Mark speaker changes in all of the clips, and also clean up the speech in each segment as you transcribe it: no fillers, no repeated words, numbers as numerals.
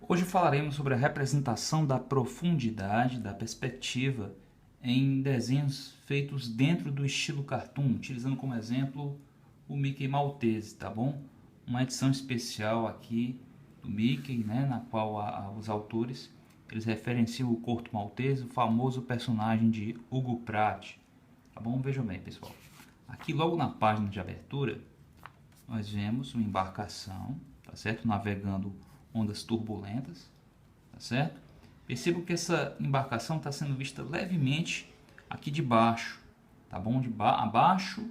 Speaker 1: Hoje falaremos sobre a representação da profundidade, da perspectiva em desenhos feitos dentro do estilo cartoon, utilizando como exemplo o Mickey Maltese, tá bom? Uma edição especial aqui do Mickey, né, na qual os autores eles referenciam o Corto Maltese, o famoso personagem de Hugo Pratt, tá bom? Vejam bem, pessoal. Aqui logo na página de abertura nós vemos uma embarcação, tá certo? Navegando ondas turbulentas, tá certo? Percebo que essa embarcação está sendo vista levemente aqui de baixo, tá bom? Abaixo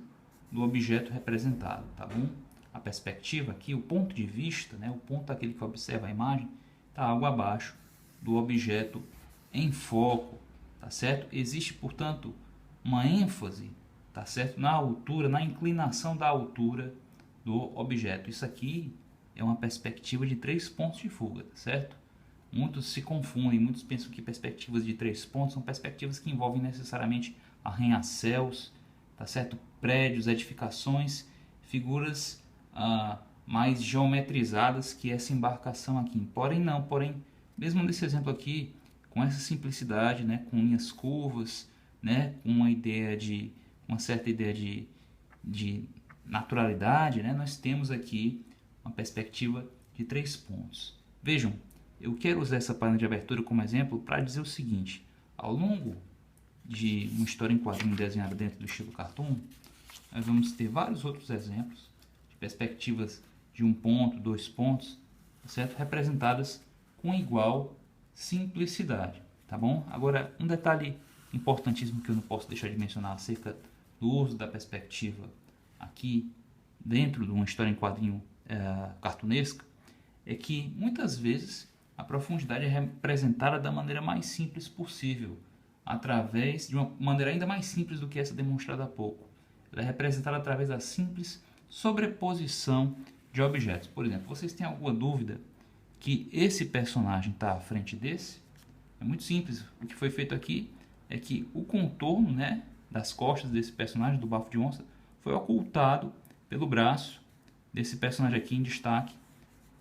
Speaker 1: do objeto representado, tá bom? A perspectiva aqui, o ponto de vista, né? O ponto daquele que observa a imagem, está algo abaixo do objeto em foco, tá certo? Existe, portanto, uma ênfase, tá certo? Na altura, na inclinação da altura do objeto. Isso aqui é uma perspectiva de 3 pontos de fuga, certo? Muitos se confundem, muitos pensam que perspectivas de 3 pontos são perspectivas que envolvem necessariamente arranha-céus, tá certo? Prédios, edificações, figuras mais geometrizadas que essa embarcação aqui. Porém não, mesmo nesse exemplo aqui, com essa simplicidade, né, com linhas curvas, né, com uma certa ideia de naturalidade, né, nós temos aqui uma perspectiva de 3 pontos. Vejam, eu quero usar essa página de abertura como exemplo para dizer o seguinte: ao longo de uma história em quadrinho desenhada dentro do estilo cartoon, nós vamos ter vários outros exemplos de perspectivas de 1 ponto, 2 pontos, certo? Representadas com igual simplicidade, tá bom? Agora, um detalhe importantíssimo que eu não posso deixar de mencionar acerca do uso da perspectiva aqui dentro de uma história em quadrinho cartunesca é que muitas vezes a profundidade é representada da maneira mais simples possível, através de uma maneira ainda mais simples do que essa demonstrada há pouco. Ela é representada através da simples sobreposição de objetos. Por exemplo, vocês têm alguma dúvida que esse personagem está à frente desse? É muito simples. O que foi feito aqui é que o contorno, né, das costas desse personagem, do bafo de onça, foi ocultado pelo braço desse personagem aqui em destaque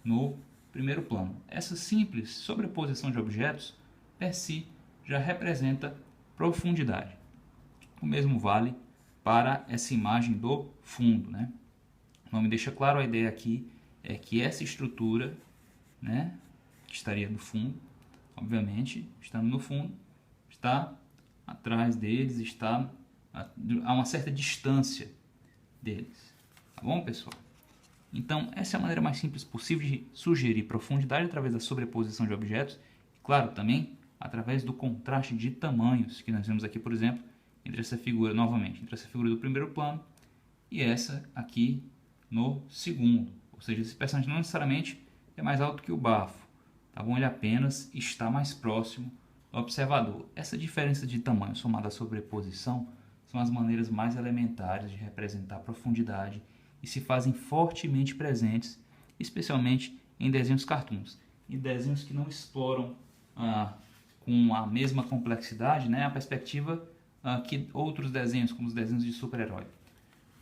Speaker 1: no primeiro plano. Essa simples sobreposição de objetos, per si, já representa profundidade. O mesmo vale para essa imagem do fundo, né? O nome deixa claro, a ideia aqui é que essa estrutura, né, que estaria no fundo, obviamente, estando no fundo, está atrás deles, está a uma certa distância deles. Tá bom, pessoal? Então, essa é a maneira mais simples possível de sugerir profundidade através da sobreposição de objetos. E, claro, também através do contraste de tamanhos, que nós vemos aqui, por exemplo, entre essa figura, novamente, entre essa figura do primeiro plano e essa aqui no segundo. Ou seja, esse personagem não necessariamente é mais alto que o bafo, tá bom? Ele apenas está mais próximo do observador. Essa diferença de tamanho somada à sobreposição são as maneiras mais elementares de representar profundidade e se fazem fortemente presentes, especialmente em desenhos cartoons, em desenhos que não exploram com a mesma complexidade, né, a perspectiva que outros desenhos, como os desenhos de super-herói.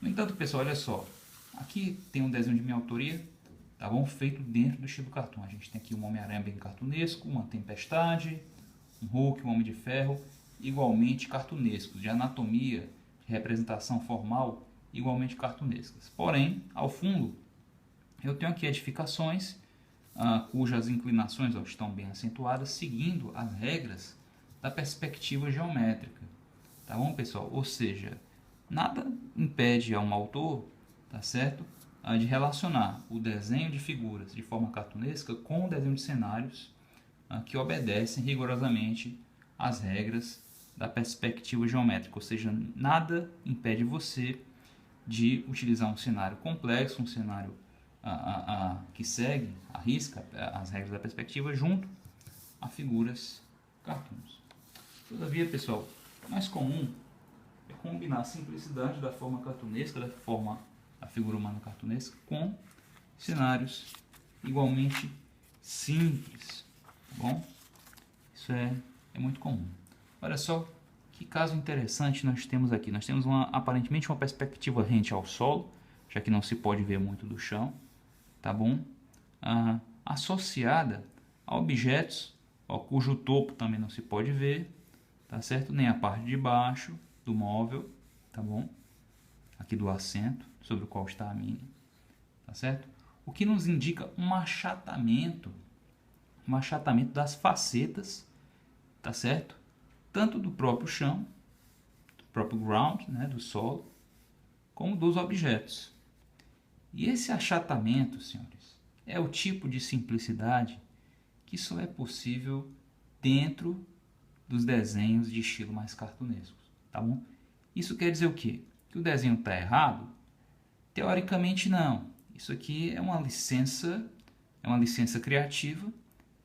Speaker 1: No entanto, pessoal, olha só, aqui tem um desenho de minha autoria, tá bom? Feito dentro do estilo cartoon. A gente tem aqui um Homem-Aranha bem cartunesco, uma Tempestade, um Hulk, um Homem de Ferro, igualmente cartunescos, de anatomia, de representação formal, igualmente cartunescas. Porém, ao fundo, eu tenho aqui edificações cujas inclinações estão bem acentuadas, seguindo as regras da perspectiva geométrica. Tá bom, pessoal? Ou seja, nada impede a um autor, tá certo, de relacionar o desenho de figuras de forma cartunesca com o desenho de cenários que obedecem rigorosamente às regras da perspectiva geométrica. Ou seja, nada impede você de utilizar um cenário complexo, um cenário que segue, arrisca as regras da perspectiva junto a figuras cartoons. Todavia, pessoal, o mais comum é combinar a simplicidade da forma cartunesca, da forma da figura humana cartunesca, com cenários igualmente simples, tá bom? Isso é muito comum. Olha só que caso interessante nós temos aqui. Nós temos aparentemente uma perspectiva rente ao solo, já que não se pode ver muito do chão, tá bom? Associada a objetos, ó, cujo topo também não se pode ver, tá certo? Nem a parte de baixo do móvel, tá bom? Aqui do assento sobre o qual está a Mini, tá certo? O que nos indica um achatamento das facetas, tá certo? Tanto do próprio chão, do próprio ground, né, do solo, como dos objetos. E esse achatamento, senhores, é o tipo de simplicidade que só é possível dentro dos desenhos de estilo mais cartunesco, tá bom? Isso quer dizer o quê? Que o desenho está errado? Teoricamente não. Isso aqui é uma licença criativa,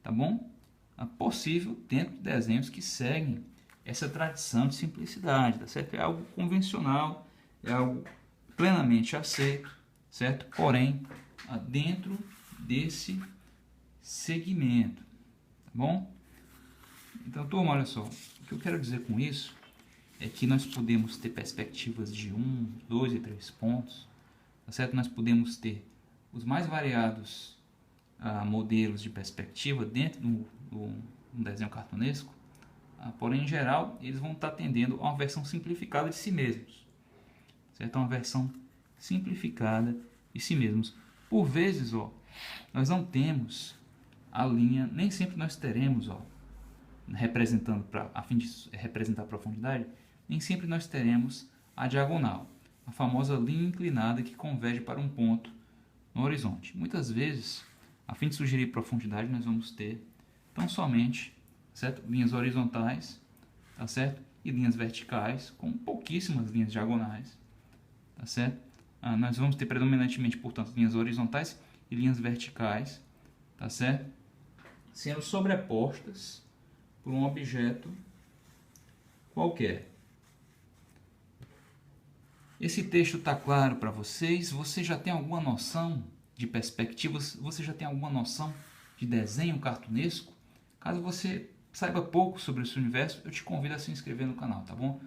Speaker 1: tá bom? É possível dentro de desenhos que seguem essa tradição de simplicidade, tá certo? É algo convencional, é algo plenamente aceito, certo? Porém, dentro desse segmento, tá bom? Então, turma, olha só, o que eu quero dizer com isso é que nós podemos ter perspectivas de 1, 2 e 3 pontos, tá certo? Nós podemos ter os mais variados modelos de perspectiva dentro do desenho cartunesco, porém, em geral, eles vão estar atendendo a uma versão simplificada de si mesmos, certo? Uma versão simplificada de si mesmos. Por vezes, ó, nós não temos a linha, nem sempre nós teremos, ó, representando a fim de representar a profundidade, nem sempre nós teremos a diagonal, a famosa linha inclinada que converge para um ponto no horizonte. Muitas vezes, a fim de sugerir profundidade, nós vamos ter tão somente, certo, linhas horizontais, tá certo, e linhas verticais, com pouquíssimas linhas diagonais, tá certo? Nós vamos ter predominantemente, portanto, linhas horizontais e linhas verticais, tá certo? Sendo sobrepostas por um objeto qualquer. Esse texto está claro para vocês? Você já tem alguma noção de perspectivas? Você já tem alguma noção de desenho cartunesco? Caso você saiba pouco sobre esse universo, eu te convido a se inscrever no canal, tá bom?